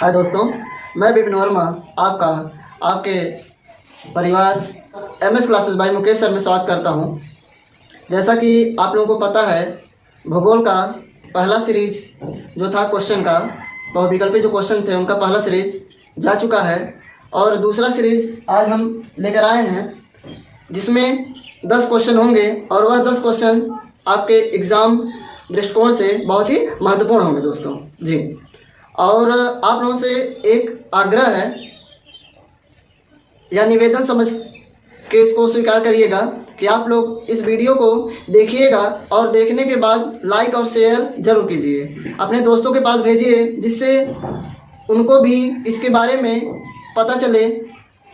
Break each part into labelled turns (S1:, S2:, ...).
S1: हाय दोस्तों, मैं विपिन वर्मा आपके परिवार MS classes bye Mukesh sir में स्वागत करता हूं। जैसा कि आप लोगों को पता है, भूगोल का पहला सीरीज जो था क्वेश्चन का, बहुविकल्पी जो क्वेश्चन थे उनका पहला सीरीज जा चुका है और दूसरा सीरीज आज हम लेकर आए हैं, जिसमें 10 क्वेश्चन होंगे और वह 10 क्वेश्चन आपके एग्ज़ाम दृष्टिकोण से बहुत ही महत्वपूर्ण होंगे दोस्तों जी। और आप लोगों से एक आग्रह है या निवेदन समझ के इसको स्वीकार करिएगा कि आप लोग इस वीडियो को देखिएगा और देखने के बाद लाइक और शेयर जरूर कीजिए, अपने दोस्तों के पास भेजिए, जिससे उनको भी इसके बारे में पता चले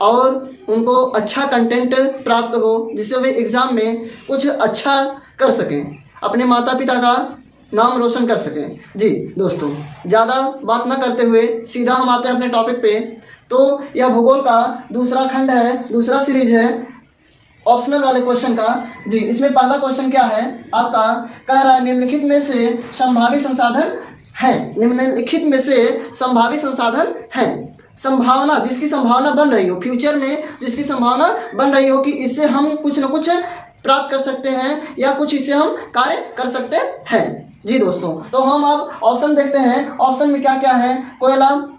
S1: और उनको अच्छा कंटेंट प्राप्त हो, जिससे वे एग्ज़ाम में कुछ अच्छा कर सकें, अपने माता पिता का नाम रोशन कर सकें जी। दोस्तों, ज़्यादा बात न करते हुए सीधा हम आते हैं अपने टॉपिक पे। तो यह भूगोल का दूसरा खंड है, दूसरा सीरीज है ऑप्शनल वाले क्वेश्चन का जी। इसमें पहला क्वेश्चन क्या है आपका, कह रहा है निम्नलिखित में से संभावित संसाधन है। निम्नलिखित में से संभावित संसाधन है, संभावना जिसकी संभावना बन रही हो, फ्यूचर में जिसकी संभावना बन रही हो कि इससे हम कुछ न कुछ प्राप्त कर सकते हैं या कुछ इससे हम कार्य कर सकते हैं जी। दोस्तों, तो हम अब ऑप्शन देखते हैं। ऑप्शन में क्या क्या है,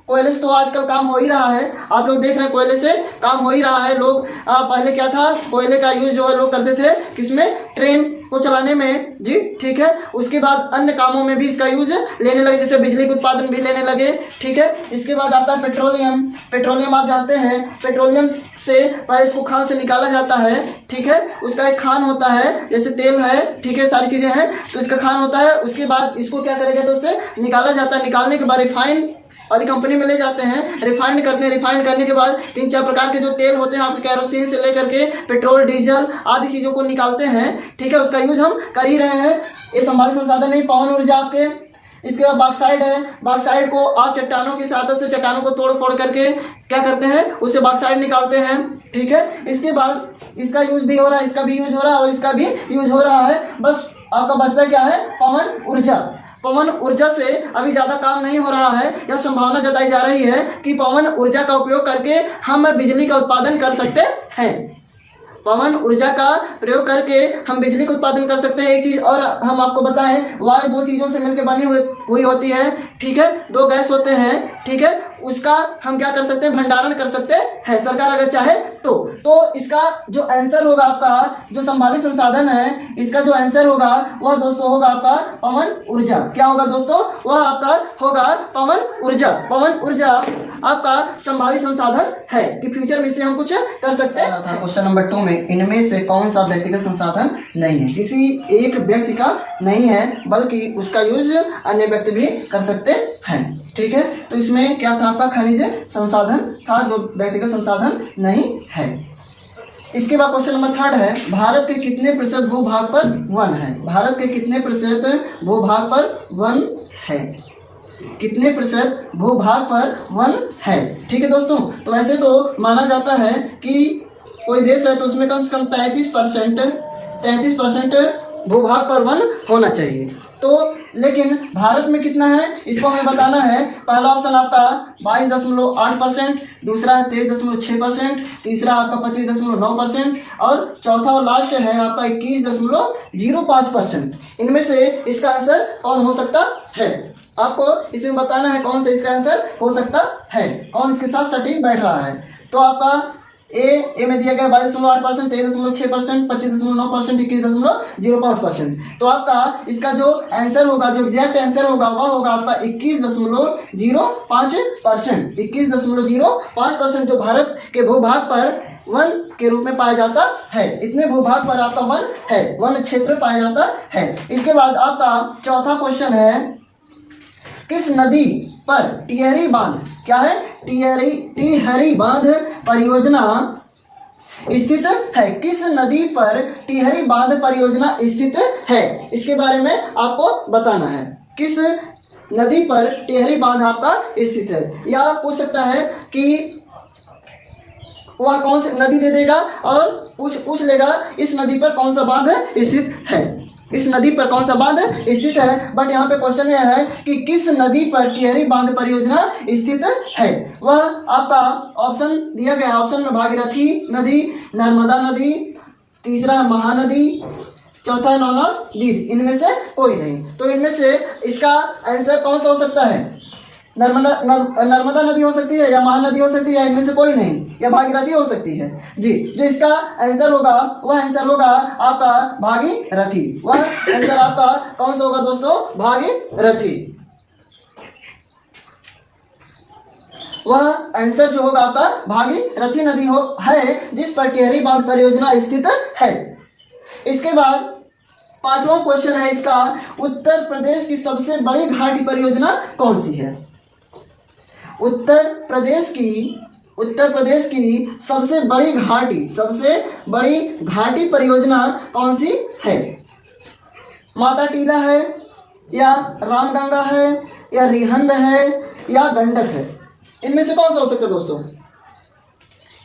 S1: कोयले से तो आजकल काम हो ही रहा है, आप लोग देख रहे हैं कोयले से काम हो ही रहा है। लोग पहले क्या था, कोयले का यूज जो है लोग करते थे किसमें, ट्रेन को चलाने में जी, ठीक है। उसके बाद अन्य कामों में भी इसका यूज लेने लगे, जैसे बिजली के उत्पादन भी लेने लगे, ठीक है। इसके बाद आता है पेट्रोलियम। पेट्रोलियम आप जानते हैं, पेट्रोलियम से पहले इसको खान से निकाला जाता है, ठीक है। उसका एक खान होता है, जैसे तेल है, ठीक है, सारी चीज़ें हैं, तो इसका खान होता है। उसके बाद इसको क्या करेगा, तो उससे निकाला जाता है। निकालने के बाद रिफाइंड वाली कंपनी में ले जाते हैं, रिफाइंड करते हैं। रिफाइंड करने के बाद 3-4 प्रकार के जो तेल होते हैं आपके, कैरोसिन से लेकर के पेट्रोल, डीजल आदि चीज़ों को निकालते हैं, ठीक है। उसका यूज हम कर ही रहे हैं। ये संभावित संसाधन नहीं, पवन ऊर्जा आपके। इसके बाद बॉक्साइट है, बॉक्साइट को आप चट्टानों की सहायता से चट्टानों को तोड़ फोड़ करके क्या करते हैं, उससे बॉक्साइट निकालते हैं, ठीक है। इसके बाद इसका यूज भी हो रहा है, इसका भी यूज हो रहा है और इसका भी यूज हो रहा है। बस आपका बचता क्या है, पवन ऊर्जा। पवन ऊर्जा से अभी ज़्यादा काम नहीं हो रहा है, या संभावना जताई जा रही है कि पवन ऊर्जा का उपयोग करके हम बिजली का उत्पादन कर सकते हैं। पवन ऊर्जा का प्रयोग करके हम बिजली का उत्पादन कर सकते हैं। एक चीज़ और हम आपको बताएं, वायु 2 चीज़ों से मिलकर बनी हुई होती है, ठीक है। 2 गैस होते हैं, ठीक है। उसका हम क्या कर सकते हैं, भंडारण कर सकते हैं, सरकार अगर चाहे तो इसका जो आंसर होगा आपका, जो संभावित संसाधन है, इसका जो आंसर होगा वह दोस्तों होगा आपका पवन ऊर्जा। क्या होगा दोस्तों, वह आपका होगा पवन ऊर्जा। पवन ऊर्जा आपका संभावित संसाधन है कि फ्यूचर में इसे हम कुछ कर सकते हैं। क्वेश्चन नंबर 2 में इनमें से कौन सा व्यक्तिगत संसाधन नहीं है, किसी एक व्यक्ति का नहीं है, बल्कि उसका यूज अन्य व्यक्ति भी कर सकते हैं, ठीक है। तो इसमें क्या था, आपका खनिज संसाधन था जो व्यक्तिगत संसाधन नहीं है। इसके बाद क्वेश्चन नंबर 3 है, भारत के कितने प्रतिशत भूभाग पर वन है। भारत के कितने प्रतिशत भूभाग पर वन है, कितने प्रतिशत भूभाग पर वन है, ठीक है दोस्तों। तो वैसे तो माना जाता है कि कोई देश है तो उसमें कम से कम 33% भूभाग पर वन होना चाहिए। तो लेकिन भारत में कितना है, इसको हमें बताना है। पहला ऑप्शन आपका 22.8%, दूसरा है 23.6%, तीसरा आपका 25.9% और चौथा और लास्ट है आपका 21.05%। इनमें से इसका आंसर कौन हो सकता है, आपको इसमें बताना है कौन सा इसका आंसर हो सकता है, कौन इसके साथ सटीक बैठ रहा है। तो आपका ए में दिया गया 22.8%, 23.6%, 25.9%, 21.05%। तो आपका इसका जो आंसर होगा, जो एग्जैक्ट आंसर होगा, वह होगा आपका 21.05%। 21.05% जो भारत के भूभाग पर वन के रूप में पाया जाता है। इतने भूभाग पर आपका वन है, वन क्षेत्र पाया जाता है। इसके बाद आपका चौथा क्वेश्चन है, किस नदी पर टिहरी बांध, क्या है, टिहरी बांध परियोजना स्थित है। किस नदी पर टिहरी बांध परियोजना स्थित है, इसके बारे में आपको बताना है। किस नदी पर टिहरी बांध आपका स्थित है, या पूछ सकता है कि वह कौन सी नदी दे देगा और पूछ लेगा इस नदी पर कौन सा बांध स्थित है। इस नदी पर कौन सा बांध स्थित है। बट यहाँ पे क्वेश्चन यह है कि किस नदी पर टिहरी बांध परियोजना स्थित है। वह आपका ऑप्शन दिया गया है। ऑप्शन में भागीरथी नदी, नर्मदा नदी, तीसरा महानदी, चौथा है नौना दीज। इनमें से कोई नहीं। तो इनमें से इसका आंसर कौन सा हो सकता है। नर्मदा नदी हो सकती है या महानदी हो सकती है, इनमें से कोई नहीं, या भागीरथी हो सकती है जी। जो इसका आंसर होगा वह आंसर होगा आपका भागीरथी। वह आंसर आपका कौन सा होगा दोस्तों, भागीरथी। वह आंसर जो होगा आपका भागीरथी नदी है जिस पर टिहरी बांध परियोजना स्थित है। इसके बाद 5वां क्वेश्चन है इसका, उत्तर प्रदेश की सबसे बड़ी घाटी परियोजना कौन सी है। उत्तर प्रदेश की सबसे बड़ी घाटी परियोजना कौन सी है। माता टीला है, या रामगंगा है, या रिहंद है, या गंडक है। इनमें से कौन सा हो सकता है दोस्तों।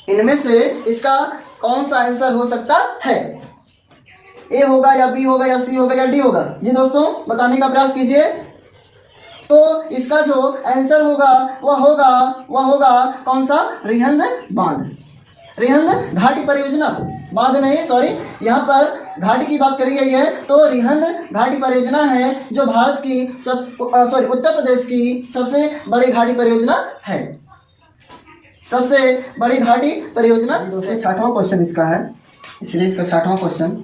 S1: इनमें से इसका कौन सा आंसर हो सकता है। ए होगा या बी होगा या सी होगा या डी होगा जी दोस्तों, बताने का प्रयास कीजिए। तो इसका जो आंसर होगा वह होगा कौन सा, रिहंद बांध। रिहंद घाटी परियोजना, बांध नहीं सॉरी, यहाँ पर घाटी की बात करी गई है। तो रिहंद घाटी परियोजना है जो भारत की उत्तर प्रदेश की सबसे बड़ी घाटी परियोजना है। सबसे बड़ी घाटी परियोजना। 6वां क्वेश्चन इसका है, इसलिए इसका 6वां क्वेश्चन।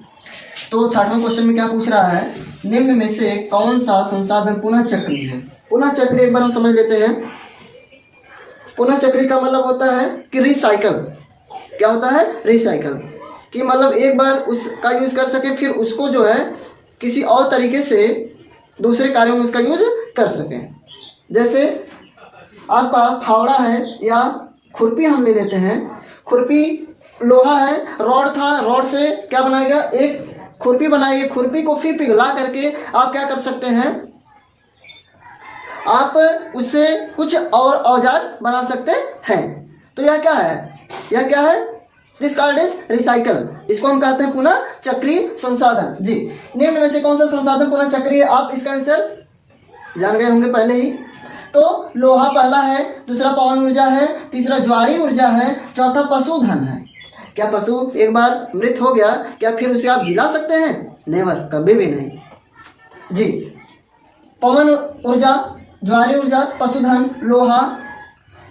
S1: तो 6वां क्वेश्चन में क्या पूछ रहा है, निम्न में से कौन सा संसाधन पुनः चक्रीय है। पुनः चक्रीय एक बार हम समझ लेते हैं। पुनः चक्रीय का मतलब होता है कि रिसाइकल। क्या होता है, रिसाइकल, कि मतलब एक बार उसका यूज कर सके, फिर उसको जो है किसी और तरीके से दूसरे कार्यों में उसका यूज कर सकें। जैसे आपका फावड़ा है या खुरपी हम ले लेते हैं। खुरपी लोहा है, रॉड था, रॉड से क्या बनाएगा, एक खुरपी बनाएंगे। खुरपी को फिर पिघला करके आप क्या कर सकते हैं, आप उससे कुछ और औजार बना सकते हैं। तो यह क्या है, दिस कॉल्ड इज रिसाइकल। इसको हम कहते हैं पुनः चक्रीय संसाधन जी। निम्न में से कौन सा संसाधन पुनः चक्रीय, आप इसका आंसर जान गए होंगे पहले ही। तो लोहा पहला है, दूसरा पवन ऊर्जा है, तीसरा ज्वारी ऊर्जा है, चौथा पशुधन है। क्या पशु एक बार मृत हो गया, क्या फिर उसे आप जिला सकते हैं, नेवर, कभी भी नहीं जी। पवन ऊर्जा, ज्वारी ऊर्जा, पशुधन, लोहा।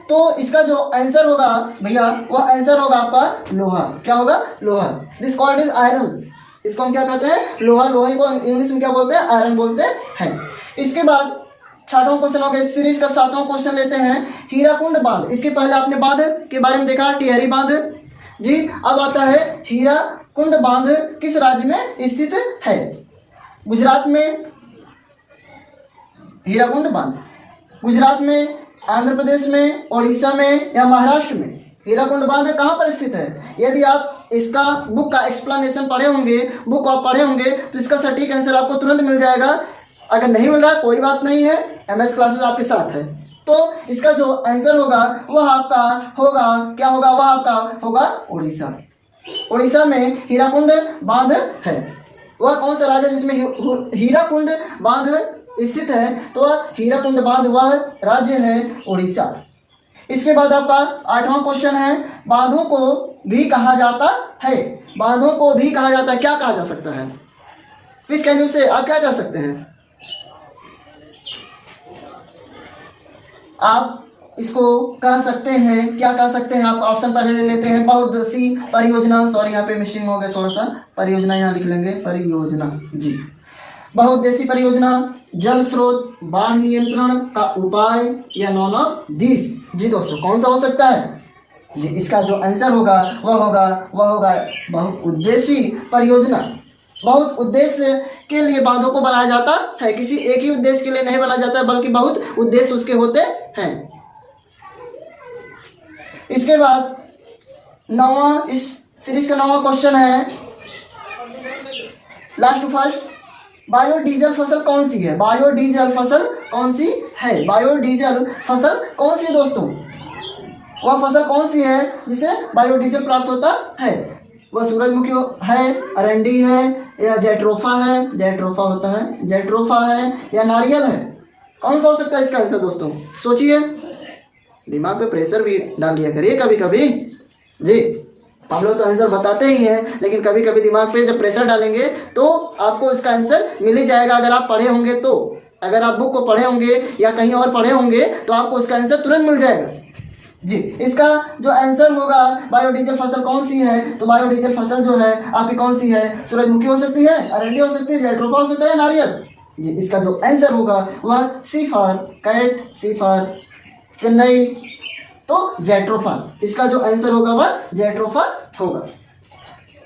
S1: तो इसका जो आंसर होगा भैया वह आंसर होगा आपका लोहा। क्या होगा, लोहा। This called is iron. इसको हम क्या कहते हैं, लोहा। लोहे को इंग्लिश में क्या बोलते हैं, आयरन बोलते हैं। इसके बाद 6वां क्वेश्चन हो गया। इस सीरीज का 7वां क्वेश्चन लेते हैं, हीराकुंड बांध। इसके पहले आपने बांध के बारे में देखा, टिहरी बांध जी। अब आता है हीराकुंड बांध किस राज्य में स्थित है। गुजरात में हीराकुंड बांध, गुजरात में, आंध्र प्रदेश में, ओडिशा में, या महाराष्ट्र में। हीराकुंड बांध कहाँ पर स्थित है। यदि आप इसका बुक का एक्सप्लेनेशन पढ़े होंगे, बुक आप पढ़े होंगे, तो इसका सटीक आंसर आपको तुरंत मिल जाएगा। अगर नहीं मिल रहा कोई बात नहीं है, MS क्लासेस आपके साथ है। तो इसका जो आंसर होगा वह आपका होगा, क्या होगा, वह आपका होगा उड़ीसा। उड़ीसा में हीराकुंड बांध है। वह कौन सा राज्य जिसमें हीराकुंड बांध स्थित है, तो हीराकुंड बांध वह राज्य है उड़ीसा। इसके बाद आपका 8वां क्वेश्चन है, बांधों को भी कहा जाता है। बांधों को भी कहा जाता है, क्या कहा जा सकता है, फिश कैन यू से, आप क्या कह सकते हैं। आप इसको कह सकते हैं, क्या कह सकते हैं, आप ऑप्शन पहले ले लेते हैं। बहुउद्देशीय परियोजना, सॉरी यहाँ पे मिस्टेक हो गया थोड़ा सा, परियोजना यहाँ लिख लेंगे, परियोजना जी। बहुउद्देशीय परियोजना, जल स्रोत, बाढ़ नियंत्रण का उपाय, या नॉन ऑफ दीज जी। दोस्तों कौन सा हो सकता है जी। इसका जो आंसर होगा वह होगा बहुउद्देशीय परियोजना। बहुत उद्देश्य के लिए बांधों को बनाया जाता है, किसी एक ही उद्देश्य के लिए नहीं बनाया जाता है, बल्कि बहुत उद्देश्य उसके होते हैं। इसके बाद 9वां, इस सीरीज का 9वां क्वेश्चन है, लास्ट टू फर्स्ट, बायोडीजल फसल कौन सी है। बायोडीजल फसल कौन सी है, बायोडीजल फसल कौन सी है दोस्तों। वह फसल कौन सी है जिसे बायोडीजल प्राप्त होता है, वह सूरजमुखी है, अरंडी है, या जैट्रोफा है, जैट्रोफा होता है, जैट्रोफा है, या नारियल है? कौन सा हो सकता है इसका आंसर दोस्तों? सोचिए, दिमाग पे प्रेशर भी डाल लिया करिए कभी कभी। जी, हम लोग तो आंसर बताते ही हैं, लेकिन कभी कभी दिमाग पे जब प्रेशर डालेंगे तो आपको इसका आंसर मिल ही जाएगा। अगर आप पढ़े होंगे तो, अगर आप बुक को पढ़े होंगे या कहीं और पढ़े होंगे तो आपको इसका आंसर तुरंत मिल जाएगा। जी, इसका जो आंसर होगा, बायोडीजल फसल कौन सी है? तो बायोडीजल फसल जो है आपकी कौन सी है? सूरजमुखी हो सकती है, अरंडी हो सकती है, जैट्रोफा हो सकता है, नारियल। जी, इसका जो आंसर होगा वह C for cat, C for Chennai, तो जैट्रोफा। इसका जो आंसर होगा वह जैट्रोफा होगा।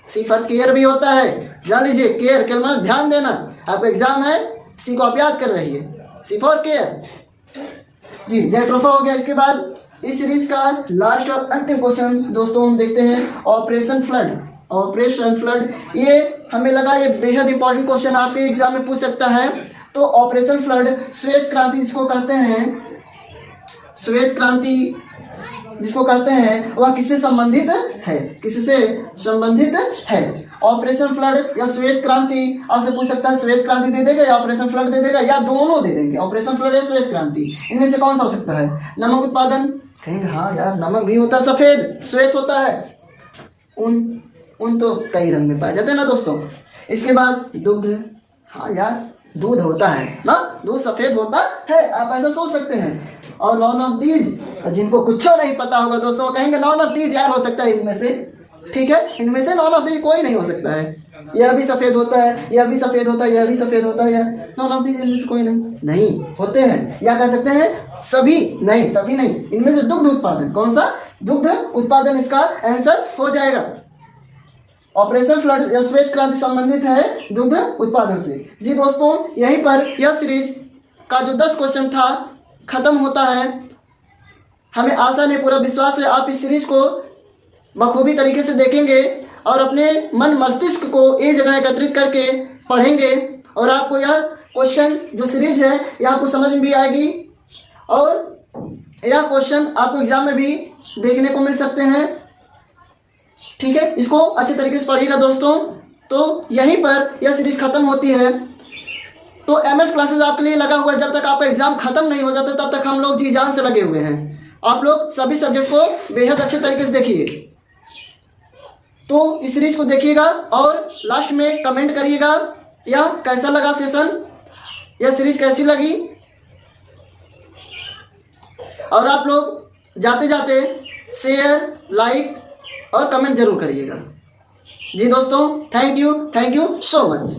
S1: सी फॉर केयर भी होता है, जान लीजिए, केयर के मतलब ध्यान देना। आपका एग्जाम है, सी को आप याद कर रही है, सी फॉर केयर। जी, जैट्रोफा हो गया। इसके बाद इस सीरीज का लास्ट और अंतिम क्वेश्चन दोस्तों हम देखते हैं, ऑपरेशन फ्लड। ऑपरेशन फ्लड, ये हमें लगा ये बेहद इंपॉर्टेंट क्वेश्चन आपके एग्जाम में पूछ सकता है। तो ऑपरेशन फ्लड, श्वेत क्रांति जिसको कहते हैं, श्वेत क्रांति जिसको कहते हैं, वह किससे संबंधित है? किससे संबंधित है? ऑपरेशन फ्लड या श्वेत क्रांति आपसे पूछ सकता है। श्वेत क्रांति दे देगा या ऑपरेशन फ्लड दे देगा, या दोनों दे देंगे, ऑपरेशन फ्लड या श्वेत क्रांति, इनमें से कौन सा हो सकता है? नमक उत्पादन, कहेंगे हाँ यार नमक भी होता है सफेद, श्वेत होता है। उन तो कई रंग में पाए जाते हैं ना दोस्तों। इसके बाद दुग्ध, हाँ यार दूध होता है ना, दूध सफेद होता है, आप ऐसा सोच सकते हैं। और नॉन ऑफ दीज, जिनको कुछ नहीं पता होगा दोस्तों कहेंगे नॉन ऑफ दीज यार हो सकता है इनमें से, ठीक है, इनमें से नॉन ऑफ दीज कोई नहीं हो सकता है। यह भी सफेद होता है, यह भी सफेद होता है, यह भी सफेद होता है, या नॉन ऑफ दीज इनमें से कोई नहीं होते हैं, या कह सकते हैं सभी नहीं, इनमें से दुग्ध उत्पादन, कौन सा? दुग्ध उत्पादन इसका आंसर हो जाएगा। ऑपरेशन फ्लड या श्वेत क्रांति संबंधित है दुग्ध उत्पादन से। जी दोस्तों, यहीं पर यह सीरीज का जो 10 क्वेश्चन था खत्म होता है। हमें आशा नहीं, पूरा विश्वास है आप इस सीरीज को बखूबी तरीके से देखेंगे और अपने मन मस्तिष्क को एक जगह एकत्रित करके पढ़ेंगे, और आपको यह क्वेश्चन जो सीरीज है यह आपको समझ में भी आएगी, और यह क्वेश्चन आपको एग्जाम में भी देखने को मिल सकते हैं। ठीक है, इसको अच्छे तरीके से पढ़िएगा दोस्तों। तो यहीं पर यह सीरीज खत्म होती है। तो MS क्लासेस आपके लिए लगा हुआ है, जब तक आपका एग्जाम खत्म नहीं हो जाता तब तक हम लोग जी जान से लगे हुए हैं। आप लोग सभी सब्जेक्ट को बेहद अच्छे तरीके से देखिए। तो इस सीरीज को देखिएगा और लास्ट में कमेंट करिएगा या कैसा लगा सेशन, यह सीरीज कैसी लगी। और आप लोग जाते जाते शेयर, लाइक और कमेंट जरूर करिएगा। जी दोस्तों, थैंक यू सो मच।